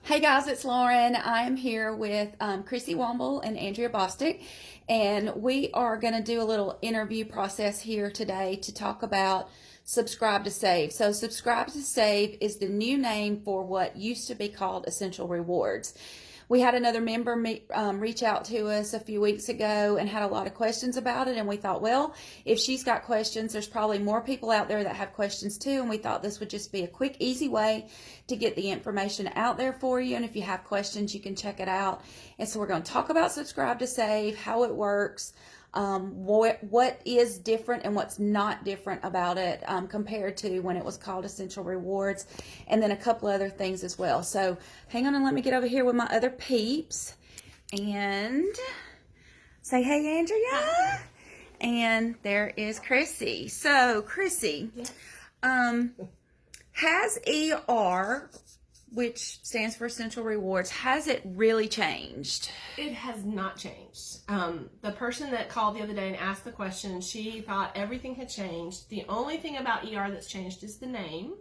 Hey guys, it's Lauren. I'm here with Chrissy Womble and Andrea Bostic, and we are going to do a little interview process here today to talk about Subscribe to Save. So, Subscribe to Save is the new name for what used to be called Essential Rewards. We had another member reach out to us a few weeks ago and had a lot of questions about it. And we thought, well, if she's got questions, there's probably more people out there that have questions too. And we thought this would just be a quick, easy way to get the information out there for you. And if you have questions, you can check it out. And so we're going to talk about Subscribe to Save, how it works, what is different and what's not different about it compared to when it was called Essential Rewards, and then a couple other things as well. So hang on and let me get over here with my other peeps and say hey, Andrea. Hi. And there is Chrissy. So Chrissy, yes. Has ER, which stands for Essential Rewards, has it really changed? It has not changed. The person that called the other day and asked the question, she thought everything had changed. The only thing about ER that's changed is the name.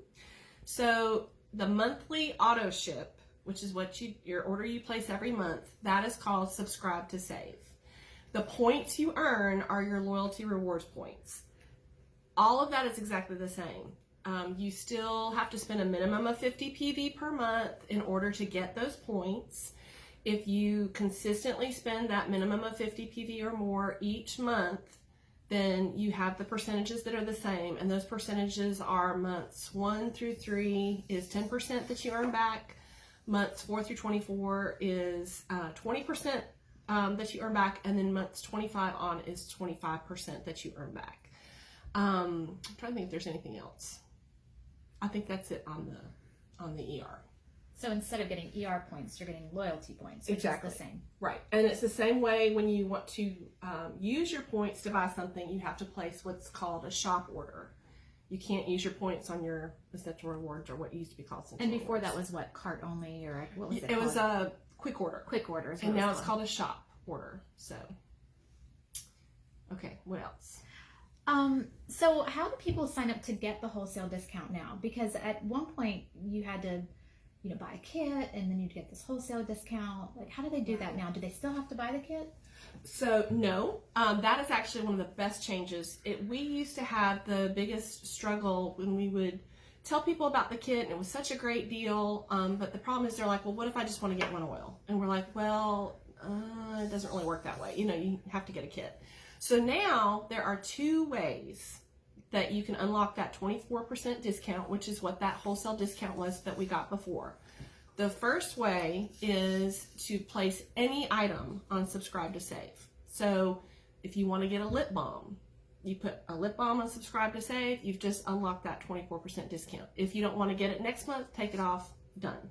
So the monthly auto ship, which is what your order you place every month, that is called Subscribe to Save. The points you earn are your loyalty rewards points. All of that is exactly the same. You still have to spend a minimum of 50 PV per month in order to get those points. If you consistently spend that minimum of 50 PV or more each month, then you have the percentages that are the same. And those percentages are months 1 through 3 is 10% that you earn back. Months 4 through 24 is 20% that you earn back. And then months 25 on is 25% that you earn back. I'm trying to think if there's anything else. I think that's it on the ER. So instead of getting ER points, you're getting loyalty points, which Exactly. is the same. Right. And it's the same way when you want to use your points to buy something, you have to place what's called a shop order. You can't use your points on your Essential Rewards or what used to be called Essential And before Rewards. that was what, cart only, or what was it It called? was a quick order. Quick orders. And now it's called a shop order. So, okay, what else? So how do people sign up to get the wholesale discount now? Because at one point you had to, buy a kit and then you'd get this wholesale discount. Like, how do they do that now? Do they still have to buy the kit? So no, that is actually one of the best changes. We used to have the biggest struggle when we would tell people about the kit and it was such a great deal. But the problem is they're like, well, what if I just want to get one oil? And we're like, well, it doesn't really work that way. You have to get a kit. So now there are 2 ways that you can unlock that 24% discount, which is what that wholesale discount was that we got before. The first way is to place any item on Subscribe to Save. So if you want to get a lip balm, you put a lip balm on Subscribe to Save, you've just unlocked that 24% discount. If you don't want to get it next month, take it off, done.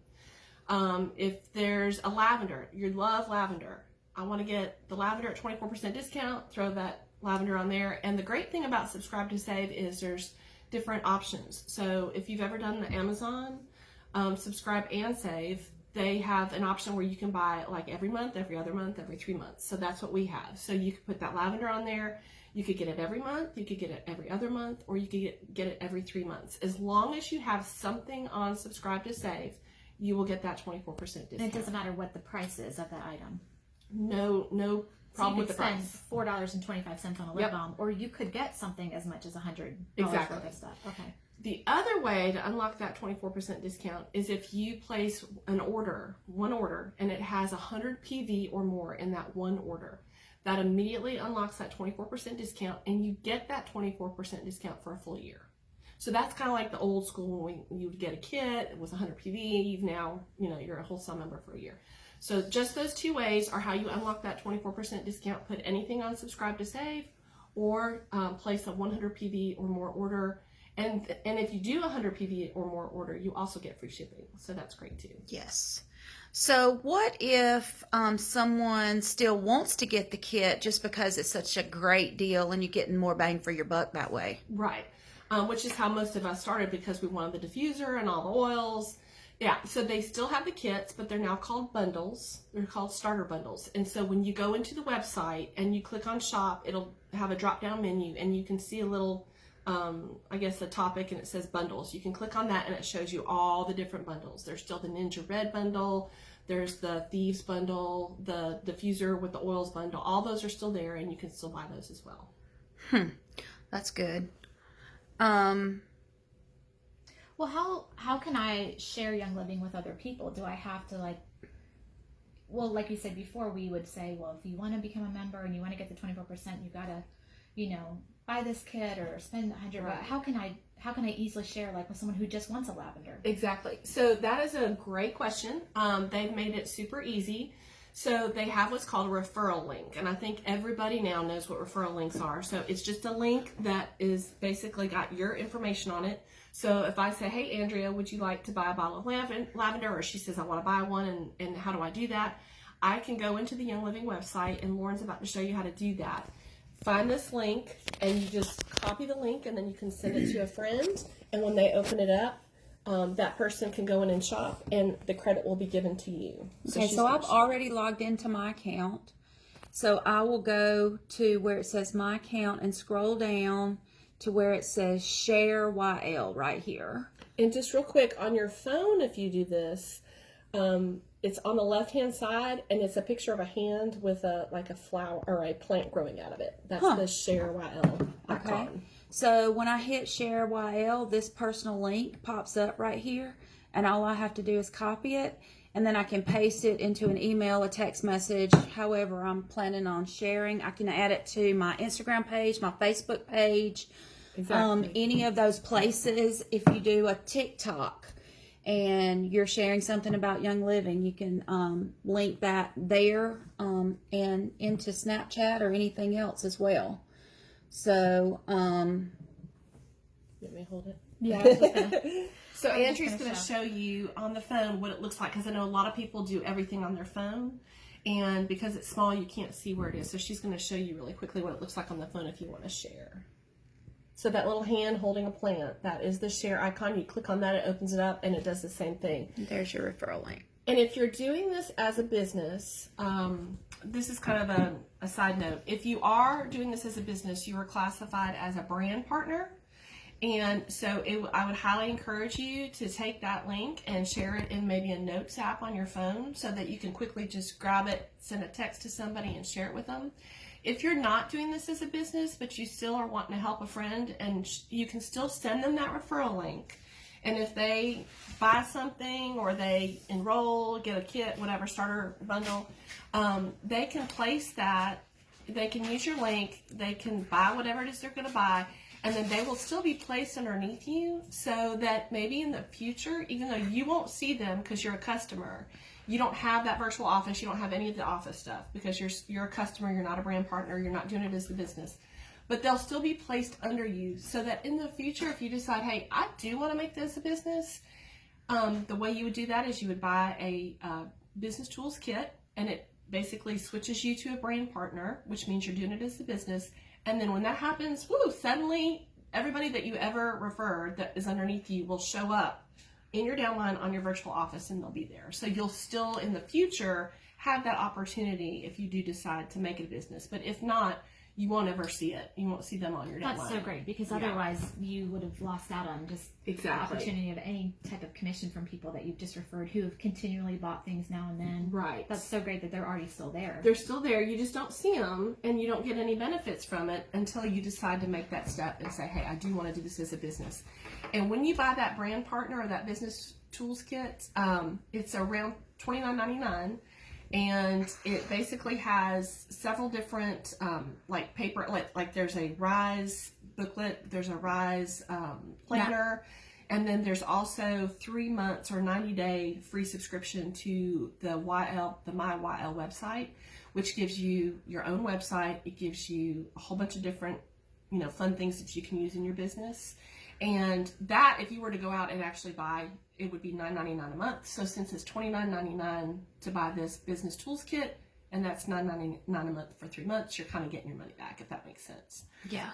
If there's a lavender, you love lavender, I want to get the lavender at 24% discount, throw that lavender on there. And the great thing about Subscribe to Save is there's different options. So if you've ever done the Amazon Subscribe and Save, they have an option where you can buy like every month, every other month, every 3 months. So that's what we have. So you could put that lavender on there. You could get it every month, you could get it every other month, or you could get it every 3 months. As long as you have something on Subscribe to Save, you will get that 24% discount. And it doesn't matter what the price is of that item. No problem with the price. So you could spend $4.25 on a lip balm, or you could get something as much as $100 Exactly. worth of stuff. Okay. The other way to unlock that 24% discount is if you place one order, and it has 100 PV or more in that one order. That immediately unlocks that 24% discount, and you get that 24% discount for a full year. So that's kind of like the old school when you would get a kit, it was 100 PV, you've now, you're a wholesale member for a year. So just those 2 ways are how you unlock that 24% discount. Put anything on Subscribe to Save, or place a 100 PV or more order. And if you do 100 PV or more order, you also get free shipping. So that's great too. Yes. So what if someone still wants to get the kit just because it's such a great deal and you're getting more bang for your buck that way? Right. Which is how most of us started, because we wanted the diffuser and all the oils. Yeah, so they still have the kits, but they're now called bundles. They're called starter bundles. And so when you go into the website and you click on shop, it'll have a drop-down menu, and you can see a little I guess a topic, and it says bundles. You can click on that and it shows you all the different bundles. There's still the Ninja Red bundle. There's the Thieves bundle, the diffuser with the oils bundle. All those are still there, and you can still buy those as well. That's good. Well, how can I share Young Living with other people? Do I have to like you said before, we would say, well, if you want to become a member and you want to get the 24%, you gotta, buy this kit or spend $100. Right. How can I easily share with someone who just wants a lavender? Exactly. So that is a great question. They've made it super easy. So they have what's called a referral link, and I think everybody now knows what referral links are. So it's just a link that is basically got your information on it. So if I say, hey, Andrea, would you like to buy a bottle of lavender? Or she says, I want to buy one, and how do I do that? I can go into the Young Living website, and Lauren's about to show you how to do that. Find this link, and you just copy the link, and then you can send it to a friend. And when they open it up, that person can go in and shop, and the credit will be given to you. Okay, so I've already logged into my account. So I will go to where it says my account and scroll down to where it says share YL right here. And just real quick, on your phone, if you do this, it's on the left-hand side, and it's a picture of a hand with a flower or a plant growing out of it. That's the share YL icon. Okay. So when I hit share YL, this personal link pops up right here, and all I have to do is copy it, and then I can paste it into an email, a text message, however I'm planning on sharing. I can add it to my Instagram page, my Facebook page, any of those places. If you do a TikTok and you're sharing something about Young Living, you can link that there and into Snapchat or anything else as well. So, Let me hold it. Yeah. So Andrew's going to show you on the phone what it looks like, because I know a lot of people do everything on their phone, and because it's small, you can't see where it is. So she's going to show you really quickly what it looks like on the phone if you want to share. So that little hand holding a plant, that is the share icon. You click on that, it opens it up, and it does the same thing. There's your referral link. And if you're doing this as a business, this is kind of a side note. If you are doing this as a business, you are classified as a brand partner. And so I would highly encourage you to take that link and share it in maybe a notes app on your phone so that you can quickly just grab it, send a text to somebody, and share it with them. If you're not doing this as a business, but you still are wanting to help a friend, and you can still send them that referral link. And if they buy something or they enroll, get a kit, whatever, starter bundle, they can place that. They can use your link. They can buy whatever it is they're going to buy. And then they will still be placed underneath you, so that maybe in the future, even though you won't see them because you're a customer, you don't have that virtual office, you don't have any of the office stuff because you're a customer, you're not a brand partner, you're not doing it as a business. But they'll still be placed under you, so that in the future, if you decide, hey, I do want to make this a business, the way you would do that is you would buy a business tools kit, and it basically switches you to a brand partner, which means you're doing it as a business. And then when that happens, suddenly everybody that you ever referred that is underneath you will show up in your downline on your virtual office, and they'll be there. So you'll still in the future have that opportunity if you do decide to make it a business. But if not, you won't ever see it. You won't see them on your downline. That's so great, because otherwise you would have lost out on just the opportunity of any type of commission from people that you've just referred who have continually bought things now and then. Right. That's so great that they're already still there. They're still there. You just don't see them, and you don't get any benefits from it until you decide to make that step and say, hey, I do want to do this as a business. And when you buy that brand partner or that business tools kit, it's around $29.99. And it basically has several different, paper, like there's a RISE booklet, there's a RISE planner, and then there's also 3 months or 90-day free subscription to the My YL website, which gives you your own website. It gives you a whole bunch of different, fun things that you can use in your business. And that, if you were to go out and actually buy, it would be $9.99 a month. So since it's $29.99 to buy this business tools kit, and that's $9.99 a month for 3 months, you're kind of getting your money back, if that makes sense. Yeah.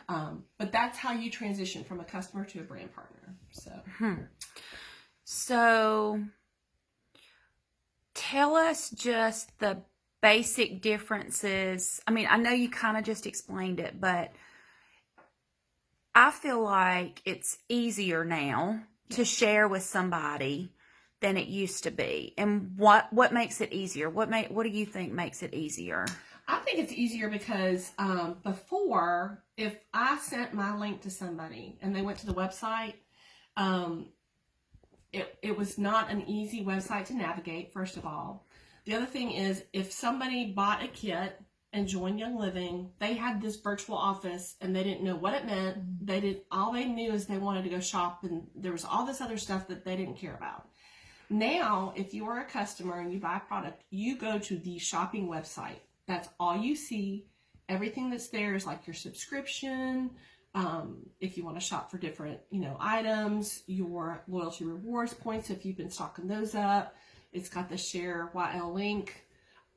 But that's how you transition from a customer to a brand partner. So tell us just the basic differences. I mean, I know you kind of just explained it, but I feel like it's easier now to share with somebody than it used to be. And what makes it easier? What do you think makes it easier? I think it's easier because before, if I sent my link to somebody and they went to the website, it was not an easy website to navigate, first of all. The other thing is, if somebody bought a kit and joined Young Living, they had this virtual office and they didn't know what it meant. All they knew is they wanted to go shop, and there was all this other stuff that they didn't care about. Now, if you are a customer and you buy a product, you go to the shopping website. That's all you see. Everything that's there is like your subscription. If you want to shop for different, items, your loyalty rewards points, if you've been stocking those up, it's got the share YL link.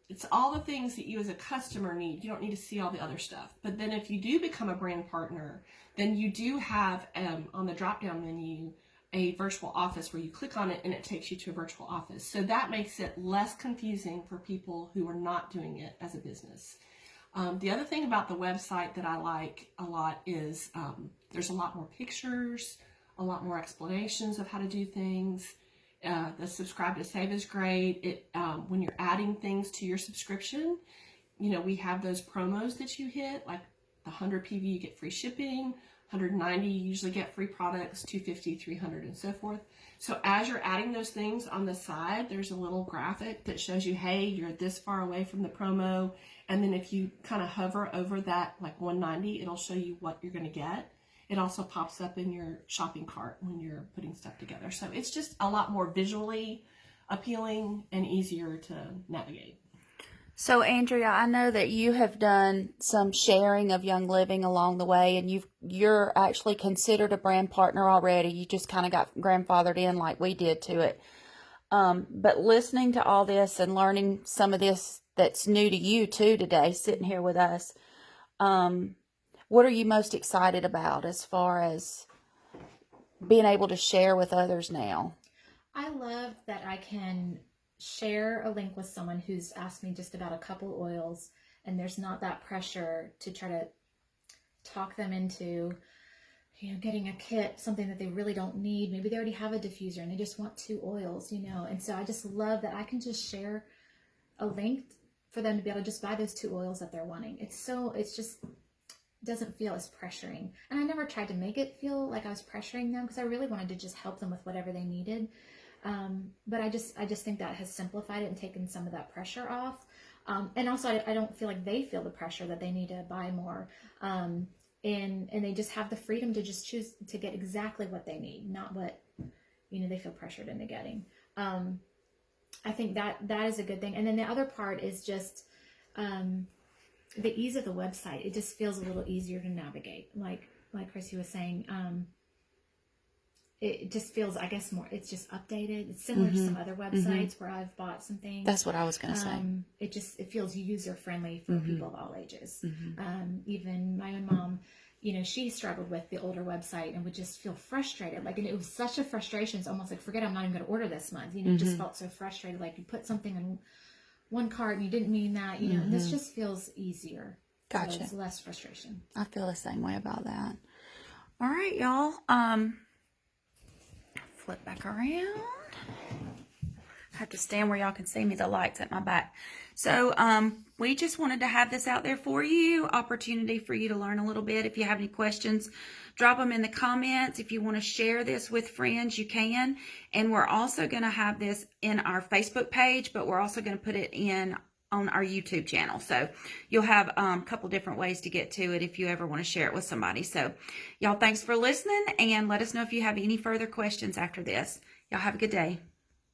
It's all the things that you as a customer need. You don't need to see all the other stuff. But then if you do become a brand partner, then you do have on the drop-down menu a virtual office where you click on it and it takes you to a virtual office. So that makes it less confusing for people who are not doing it as a business. The other thing about the website that I like a lot is there's a lot more pictures, a lot more explanations of how to do things. The subscribe to save is great. When you're adding things to your subscription, we have those promos that you hit, like the 100 PV you get free shipping, 190 you usually get free products, 250, 300, and so forth. So as you're adding those things on the side, there's a little graphic that shows you, hey, you're this far away from the promo. And then if you kind of hover over that, like 190, it'll show you what you're going to get. It also pops up in your shopping cart when you're putting stuff together. So it's just a lot more visually appealing and easier to navigate. So, Andrea, I know that you have done some sharing of Young Living along the way, and you're actually considered a brand partner already. You just kind of got grandfathered in like we did to it. But listening to all this and learning some of this that's new to you too today, sitting here with us, what are you most excited about as far as being able to share with others now? I love that I can share a link with someone who's asked me just about a couple oils, and there's not that pressure to try to talk them into getting a kit, something that they really don't need. Maybe they already have a diffuser and they just want 2 oils, and so I just love that I can just share a link for them to be able to just buy those 2 oils that they're wanting. It's just doesn't feel as pressuring, and I never tried to make it feel like I was pressuring them, because I really wanted to just help them with whatever they needed. But I just think that has simplified it and taken some of that pressure off. And also I don't feel like they feel the pressure that they need to buy more. And they just have the freedom to just choose to get exactly what they need, not what, they feel pressured into getting. I think that is a good thing. And then the other part is just, the ease of the website. It just feels a little easier to navigate. Like Chrissy was saying, it just feels, I guess, more, it's just updated. It's similar to some other websites where I've bought some things. That's what I was going to say. It feels user-friendly for people of all ages. Even my own mom, she struggled with the older website and would just feel frustrated. And it was such a frustration. It's almost like, forget, I'm not even going to order this month. Just felt so frustrated. Like you put something in one cart and you didn't mean that, this just feels easier. Gotcha. So it's less frustration. I feel the same way about that. All right, y'all. Flip back around. I have to stand where y'all can see me. The light's at my back. So we just wanted to have this out there for you. Opportunity for you to learn a little bit. If you have any questions, drop them in the comments. If you want to share this with friends, you can. And we're also going to have this in our Facebook page, but we're also going to put it on our YouTube channel. So you'll have a couple different ways to get to it if you ever want to share it with somebody. So y'all, thanks for listening, and let us know if you have any further questions after this. Y'all have a good day.